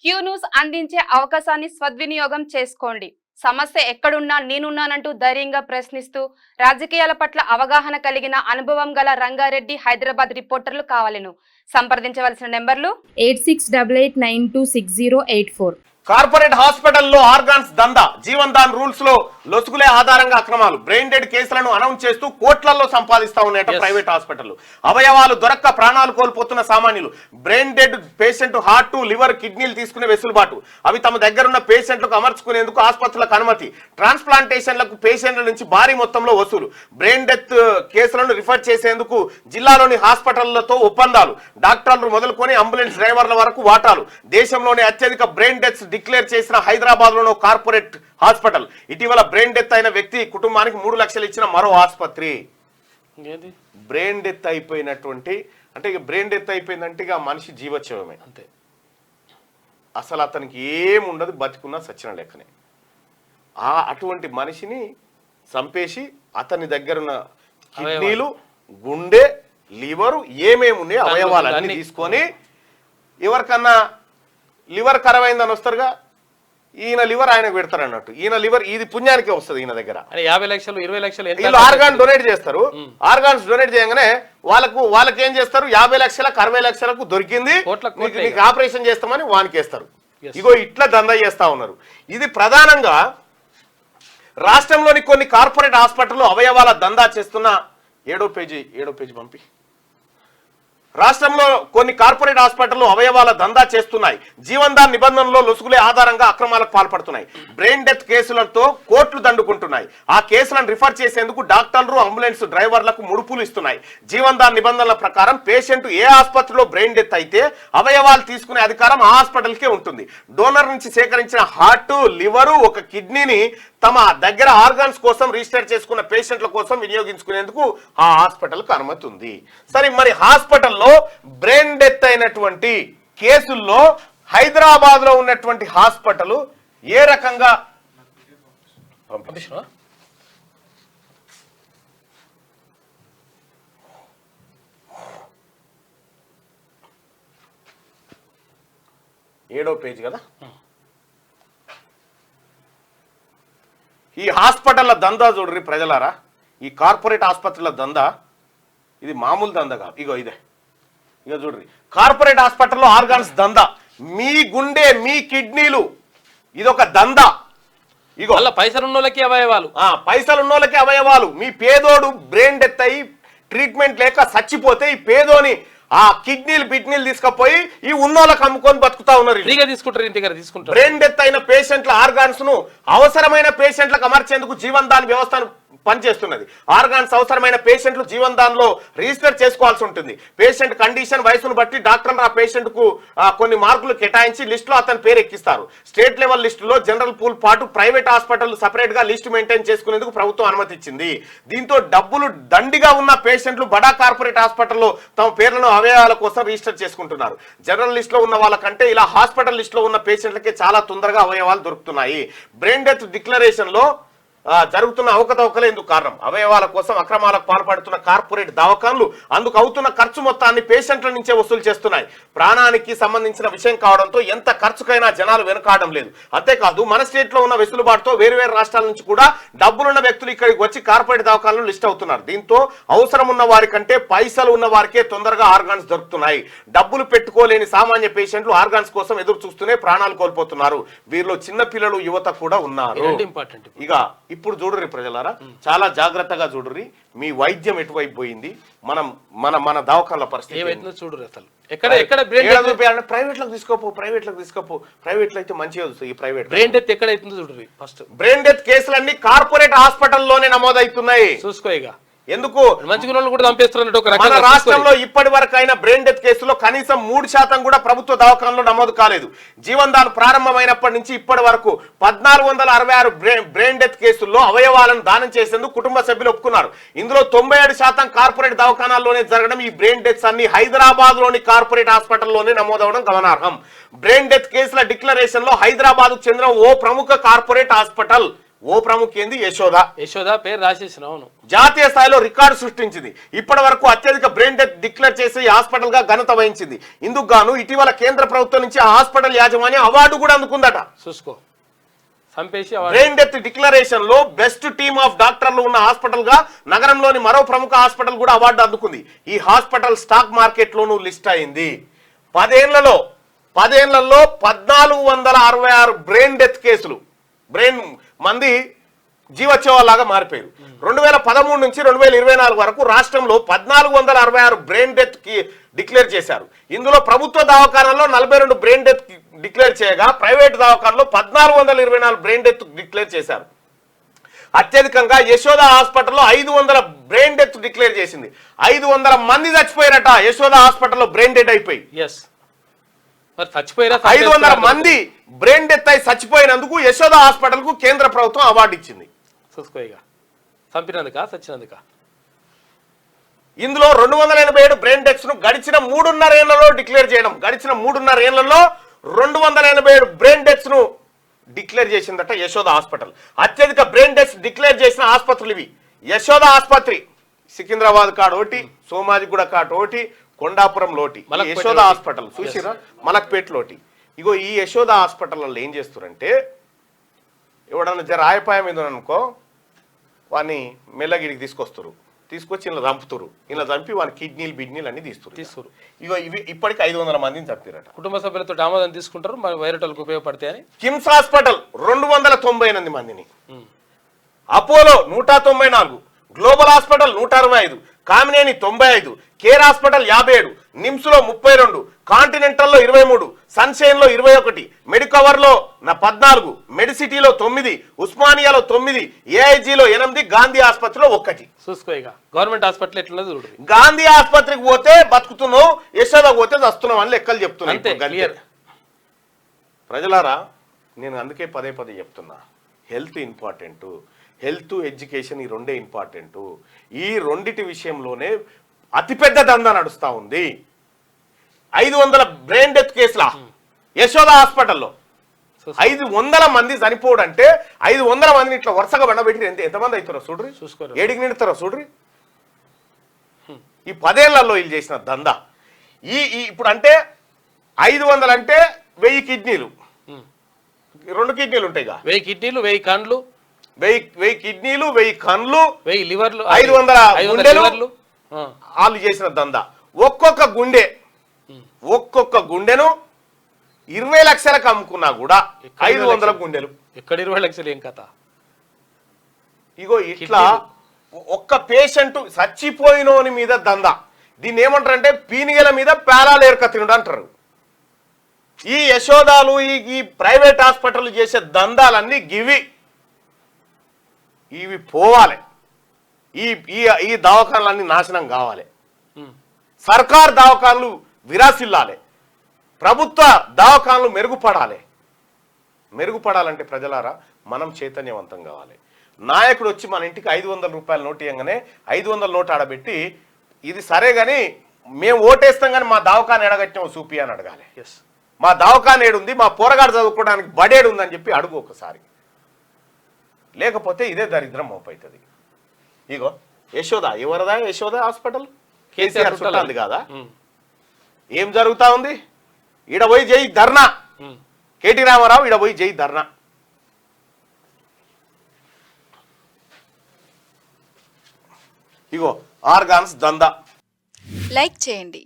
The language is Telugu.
క్యూ న్యూస్ అందించే అవకాశాన్ని సద్వినియోగం చేసుకోండి. సమస్య ఎక్కడున్నా నేనున్నానంటూ ధైర్యంగా ప్రశ్నిస్తూ రాజకీయాల పట్ల అవగాహన కలిగిన అనుభవం గల రంగారెడ్డి హైదరాబాద్ రిపోర్టర్లు కావాలను సంప్రదించవలసిన నెంబర్లు 8688926084. కార్పొరేట్ హాస్పిటల్లో ఆర్గాన్స్ దందా, జీవన్ దాన్ రూల్స్ లో లొసుగులే ఆధారంగా అక్రమాలు, బ్రెయిన్ డెడ్ కేసులను అనౌన్స్ చేస్తూ కోట్లలో సంపాదిస్తా ఉన్నాయట ప్రైవేట్ హాస్పిటల్. అవయవాలు దొరక్క ప్రాణాలు కోల్పోతున్న సామాన్యులు, brain dead patient heart, liver, కిడ్నీలు తీసుకునే వెసులుబాటు, అవి తమ దగ్గరున్న పేషెంట్లకు అమర్చుకునేందుకు ఆసుపత్రులకు అనుమతి, ట్రాన్స్ప్లాంటేషన్లకు పేషెంట్ల నుంచి భారీ మొత్తంలో వసూలు, బ్రెయిన్ డెత్ కేసులను రిఫర్ చేసేందుకు జిల్లాలోని హాస్పిటళ్లతో ఒప్పందాలు, డాక్టర్లు మొదలుకొని అంబులెన్స్ డ్రైవర్ల వరకు వాటాలు. దేశంలోనే అత్యధిక బ్రెయిన్ డెత్స్ డిక్లేర్ చేసిన హైదరాబాద్ లోని కార్పొరేట్ హాస్పిటల్. ఇటీవల బ్రెయిన్ డెత్ అయిన వ్యక్తి కుటుంబానికి 3 లక్షలు ఇచ్చిన మరో ఆసుపత్రి. బ్రెయిన్ డెత్ అయిపోయినటువంటి అంటే ఇక బ్రెయిన్ డెత్ అయిపోయిందంటే ఇక మనిషి జీవోత్సవమే అంతే, అసలు అతనికి ఏముండదు, బతికున్నా సచిన లెక్కనే. అటువంటి మనిషిని చంపేసి అతని దగ్గరున్న కిడ్నీలు, గుండె, లివరు ఏమేమి ఉన్నాయి అవయవాలన్నీ తీసుకొని ఎవరికన్నా లివర్ ఖరాబ్ అయిందని వస్తారుగా, ఈయన లివర్ ఆయనకు పెడతారు అన్నట్టు. ఈయన లివర్ ఇది పుణ్యానికే వస్తుంది ఈయన దగ్గర. 50 లక్షలు 20 లక్షలు వీళ్ళు ఆర్గాన్ డొనేట్ చేస్తారు. ఆర్గాన్స్ డొనేట్ చేయగానే వాళ్ళకి ఏం చేస్తారు, 50 లక్షలకు 60 లక్షలకు దొరికింది, నీకు ఆపరేషన్ చేస్తామని వానికేస్తారు. ఇగో ఇట్లా దందా చేస్తా ఉన్నారు. ఇది ప్రధానంగా రాష్ట్రంలోని కొన్ని కార్పొరేట్ హాస్పిటల్లో అవయవాల దందా చేస్తున్న 7వ పేజీ పంపి. రాష్ట్రంలో కొన్ని కార్పొరేట్ హాస్పిటల్లో అవయవాల దందా చేస్తున్నాయి. జీవన్ దాన్ నిబంధనలో లొసుగులే ఆధారంగా అక్రమాలకు పాల్పడుతున్నాయి. బ్రెయిన్ డెత్ కేసులతో కోట్లు దండుకుంటున్నాయి. ఆ కేసులను రిఫర్ చేసేందుకు డాక్టర్లు, అంబులెన్స్ డ్రైవర్లకు ముడుపులు ఇస్తున్నాయి. జీవన్ దాన్ నిబంధనల ప్రకారం పేషెంట్ ఏ ఆసుపత్రిలో బ్రెయిన్ డెత్ అయితే అవయవాలు తీసుకునే అధికారం ఆ హాస్పిటల్కే ఉంటుంది. డోనర్ నుంచి సేకరించిన హార్ట్, లివరు, ఒక కిడ్నీని తమ దగ్గర ఆర్గాన్స్ కోసం రిజిస్టర్ చేసుకున్న పేషెంట్ల కోసం వినియోగించుకునేందుకు ఆ హాస్పిటల్కు అనుమతి ఉంది. సరే, మరి హాస్పిటల్లో బ్రెయిన్ డెత్ అయినటువంటి కేసుల్లో హైదరాబాద్ లో ఉన్నటువంటి హాస్పిటల్ ఏ రకంగా పంపించిన 7వ పేజీ కదా. ఈ హాస్పిటల్ల దందా చూడరి ప్రజలారా, ఈ కార్పొరేట్ ఆసుపత్రుల దందా ఇది మామూలు దందా కాదు. ఇగో చూడరి, కార్పొరేట్ హాస్పిటల్లో ఆర్గాన్స్ దందా, మీ గుండె, మీ కిడ్నీలు, ఇదొక దందా. ఇగో పైసలున్నోళ్ళకి అవయవాలు, పైసలున్నోళ్ళకి అవయవాలు. మీ పేదోడు బ్రెయిన్ డెత్ అయ్యి ట్రీట్మెంట్ లేక చచ్చిపోతే ఈ పేదోని ఆ కిడ్నీలు తీసుకపోయి ఈ ఉన్నోళ్ళకి అమ్ముకొని బతుకుతా ఉన్నారు. బ్రెయిన్ డెత్ అయిన పేషెంట్ల ఆర్గాన్స్ ను అవసరమైన పేషెంట్లకు అమర్చేందుకు జీవన్ దాన్ వ్యవస్థను పనిచేస్తున్నది. ఆర్గాన్స్ అవసరమైన పేషెంట్లు జీవన్ దాన్ లో రిజిస్టర్ చేసుకోవాల్సి ఉంటుంది. పేషెంట్ కండిషన్, వయసును బట్టి డాక్టర్లు ఆ పేషెంట్ కు కొన్ని మార్కులు కేటాయించి లిస్ట్ లో అతని పేరు ఎక్కిస్తారు. స్టేట్ లెవెల్ లిస్టులో జనరల్ పూల్ పాటు ప్రైవేట్ హాస్పిటల్ సపరేట్ గా లిస్ట్ మెయింటైన్ చేసుకునేందుకు ప్రభుత్వం అనుమతి ఇచ్చింది. దీంతో డబ్బులు దండిగా ఉన్న పేషెంట్లు బడా కార్పొరేట్ హాస్పిటల్లో తమ పేర్లను అవయవాల కోసం రిజిస్టర్ చేసుకుంటున్నారు. జనరల్ లిస్ట్ లో ఉన్న వాళ్ళకంటే ఇలా హాస్పిటల్ లిస్ట్ లో ఉన్న పేషెంట్లకే చాలా తొందరగా అవయవాలు దొరుకుతున్నాయి. బ్రెయిన్ డెత్ డిక్లరేషన్ లో జరుగుతున్న అవకతవకలే ఎందుకు కారణం. అవయవాల కోసం అక్రమాలకు పాల్పడుతున్న కార్పొరేట్ దవాఖాన్లు అందుకు అవుతున్న ఖర్చు మొత్తాన్ని పేషెంట్ల నుంచే వసూలు చేస్తున్నాయి. ప్రాణానికి సంబంధించిన విషయం కావడంతో ఎంత ఖర్చుకైనా జనాలు వెనుకాడడం లేదు. అంతేకాదు, మన స్టేట్ లో ఉన్న వెసులుబాటుతో వేరువేరు రాష్ట్రాల నుంచి కూడా డబ్బులున్న వ్యక్తులు ఇక్కడికి వచ్చి కార్పొరేట్ దవాఖాన్లు లిస్ట్ అవుతున్నారు. దీంతో అవసరం ఉన్న వారి కంటే పైసలు ఉన్న వారికే తొందరగా ఆర్గాన్స్ దొరుకుతున్నాయి. డబ్బులు పెట్టుకోలేని సామాన్య పేషెంట్లు ఆర్గాన్స్ కోసం ఎదురు చూస్తూనే ప్రాణాలు కోల్పోతున్నారు. వీరిలో చిన్న పిల్లలు, యువత కూడా ఉన్నారు. ఇక ఇప్పుడు చూడుర్రి ప్రజలారా, చాలా జాగ్రత్తగా చూడుర్రి. మీ వైద్యం ఎటువైపు పోయింది, మన దవాఖాన్ల పరిస్థితి చూడరు. అసలు ప్రైవేట్ లకు తీసుకోపో, ప్రైవేట్ లో అయితే మంచిగా ఈ ప్రైవేట్ బ్రెయిన్ డెత్ ఎక్కడైతుందో చూడరు. ఫస్ట్ బ్రెయిన్ డెత్ కేసులన్నీ కార్పొరేట్ హాస్పిటల్లోనే నమోదవుతున్నాయి. చూసుకో. ఇక ఎందుకు మన రాష్ట్రంలో ఇప్పటి వరకు అయిన బ్రెయిన్ డెత్ కేసులో కనీసం 3% కూడా ప్రభుత్వ దవాఖానలో నమోదు కాలేదు. జీవన్ దాన్ ప్రారంభమైనప్పటి నుంచి ఇప్పటి వరకు 1466 బ్రెయిన్ డెత్ కేసుల్లో అవయవాలను దానం చేసేందుకు కుటుంబ సభ్యులు ఒప్పుకున్నారు. ఇందులో 97% కార్పొరేట్ దవాఖానాల్లోనే జరగడం. ఈ బ్రెయిన్ డెత్స్ అన్ని హైదరాబాద్ లోని కార్పొరేట్ హాస్పిటల్లోనే నమోదవడం గమనార్హం. బ్రెయిన్ డెత్ కేసుల డిక్లరేషన్ లో హైదరాబాద్ చెందిన ఓ ప్రముఖ కార్పొరేట్ హాస్పిటల్ ఓ ప్రముఖ ఏంది యశోద. యశోద పేరు రాసేసిన. అవును. జాతీయ స్థాయిలో రికార్డు సృష్టించింది. ఇప్పటి వరకు అత్యధిక బ్రెయిన్ డెత్ డిక్లేర్ చేసి ఈ హాస్పిటల్ గా ఘనత వహించింది. ఇందుకు గాను ఇటీవల కేంద్ర ప్రభుత్వం నుంచి ఆ హాస్పిటల్ యాజమాన్యం అవార్డు కూడా అందుకుందట. చూసుకో, చంపేసి బ్రెయిన్ డెత్ డిక్లరేషన్ లో బెస్ట్ టీమ్ ఆఫ్ డాక్టర్లు ఉన్న హాస్పిటల్ గా నగరంలోని మరో ప్రముఖ హాస్పిటల్ కూడా అవార్డు అందుకుంది. ఈ హాస్పిటల్ స్టాక్ మార్కెట్ లోనూ లిస్ట్ అయింది. 10 ఏళ్లలో 1466 బ్రెయిన్ డెత్ కేసులు, బ్రెయిన్ మంది జీవోత్సవాలాగా మారిపోయారు. 2013 నుంచి 2024 వరకు రాష్ట్రంలో 1466 బ్రెయిన్ డెత్ కి డిక్లేర్ చేశారు. ఇందులో ప్రభుత్వ దవాఖానాల్లో 42 బ్రెయిన్ డెత్ డిక్లేర్ చేయగా ప్రైవేట్ దవాఖానాల్లో 1424 బ్రెయిన్ డెత్ డిక్లేర్ చేశారు. అత్యధికంగా యశోద హాస్పిటల్లో 500 బ్రెయిన్ డెత్ డిక్లేర్ చేసింది. 500 మంది చచ్చిపోయారట యశోద హాస్పిటల్లో బ్రెయిన్ డెత్ అయిపోయి. 500 మంది బ్రెయిన్ డెత్ అయి చచ్చిపోయినందుకు యశోద హాస్పిటల్ కు కేంద్ర ప్రభుత్వం అవార్డు ఇచ్చింది. చూసుకోయిగా చంపినందుక సచ్చినందుక. ఇందులో 287 బ్రెయిన్ డెత్స్ ను గడిచిన 3.5 ఏళ్లలో డిక్లేర్ చేయడం. గడిచిన 3.5 ఏళ్లలో 287 బ్రెయిన్ డెత్స్ ను డిక్లేర్ చేసిందట యశోద హాస్పిటల్. అత్యధిక బ్రెయిన్ డెత్స్ డిక్లేర్ చేసిన ఆసుపత్రులు ఇవి. యశోద ఆసుపత్రి సికింద్రాబాద్ కాడ ఒకటి, సోమాజిగూడ కాడ ఒకటి, కొండాపురం లోటి. యశోద హాస్పిటల్ చూసిరా, మలక్పేట్ లోటి. ఇగో ఈ యశోద హాస్పిటల్లో ఏం చేస్తారంటే, ఎవడన్నా జర ఆయపాయం మీద అనుకో వాడిని మెల్లగిడికి తీసుకొచ్చి ఇలా చంపుతారు. ఇలా చంపి వాని కిడ్నీలు అన్ని తీస్తారు. ఇగో ఇవి ఇప్పటికి 500 మందిని చంపారట. కుటుంబ సభ్యులతో ఆమోదం తీసుకుంటారు, మరి వైరటోళ్ళకి ఉపయోగపడతాయని. కిమ్స్ హాస్పిటల్ 298 మందిని, Apollo 194, global hospital 165, Kamineni 95, care hospital 57, NIMS లో 32, కాంటినెంటల్ లో 23, సన్షైన్ లో 21, మెడికవర్ లో 14, మెడిసిటీలో 9, ఉస్మానియాలో 9, ఏఐజీలో 8, గాంధీ ఆసుపత్రిలో 1. చూసుకో ఇక గవర్నమెంట్ హాస్పిటల్ ఎట్లున్నది చూడు. గాంధీ ఆసుపత్రికి పోతే బతుకుతున్నావు, యశోద పోతే చస్తున్నావు అని లెక్కలు చెప్తున్నా. ప్రజలారా, నేను అందుకే పదే చెప్తున్నా, హెల్త్ ఇంపార్టెంట్, హెల్త్ ఎడ్యుకేషన్ ఈ రెండే ఇంపార్టెంట్. ఈ రెండిటి విషయంలోనే అతిపెద్ద దందా నడుస్తా ఉంది. 500 బ్రెయిన్ డెత్ కేసుల యశోద హాస్పిటల్లో 500 మంది చనిపోవడం అంటే 500 మందిని ఇట్లా వరుసగా బండబెట్టి ఎంతమంది అవుతారో చూడ్రి, ఏడికి నిండుతారో చూడ్రి. ఈ 10 ఏళ్లలో వీళ్ళు చేసిన దందా. ఇప్పుడు అంటే 500 అంటే 1000 కిడ్నీలు, 2 కిడ్నీలు ఉంటాయి, 1000 కిడ్నీలు, 1000 కండ్లు, 1000 కిడ్నీలు, 1000 కన్లు, 1000 లివర్లు, 500 గుండెలు. వాళ్ళు చేసిన దందా. ఒక్కొక్క గుండెను 20 లక్షలకు అమ్ముకున్నా కూడా 500 గుండెలు. ఎక్కడ 20 లక్షలు ఏం కథ. ఇగో ఇట్లా ఒక్క పేషెంట్ చచ్చిపోయినోని మీద దందా. దీన్ని ఏమంటారంటే పీనిగల మీద పేలాలు ఏర్క తినడు అంటారు. ఈ యశోదాలు ఈ ప్రైవేట్ హాస్పిటల్ చేసే దందాలన్నీ ఇవి పోవాలి. ఈ దవాఖానాలన్నీ నాశనం కావాలి. సర్కార్ దవాఖానాలు విరాసిల్లాలి. ప్రభుత్వ దవాఖానాలు మెరుగుపడాలంటే ప్రజలారా మనం చైతన్యవంతం కావాలి. నాయకుడు వచ్చి మన ఇంటికి 500 రూపాయల నోటు ఇవ్వగానే 500 నోటు ఆడబెట్టి ఇది సరే కానీ మేము ఓటేస్తాం కానీ మా దవాఖాన ఎడగట్టాము చూపి అని అడగాలి. మా దవాఖాన ఏడుంది, మా పోరగాడు చదువుకోవడానికి బడేడు ఉందని చెప్పి అడుగు ఒకసారి. లేకపోతే ఇదే దరిద్రం మోపవుతుంది. ఇగో యశోద, ఎవరిదా యశోద హాస్పిటల్? కేసీఆర్ చుట్టాంది కాదా? ఏం జరుగుతా ఉంది? ఈడ పోయి జై ధర్నా, కేటీ రామారావు ఈడ పోయి జై ధర్నా. ఇగో ఆర్గాన్స్ దందా. లైక్ చేయండి.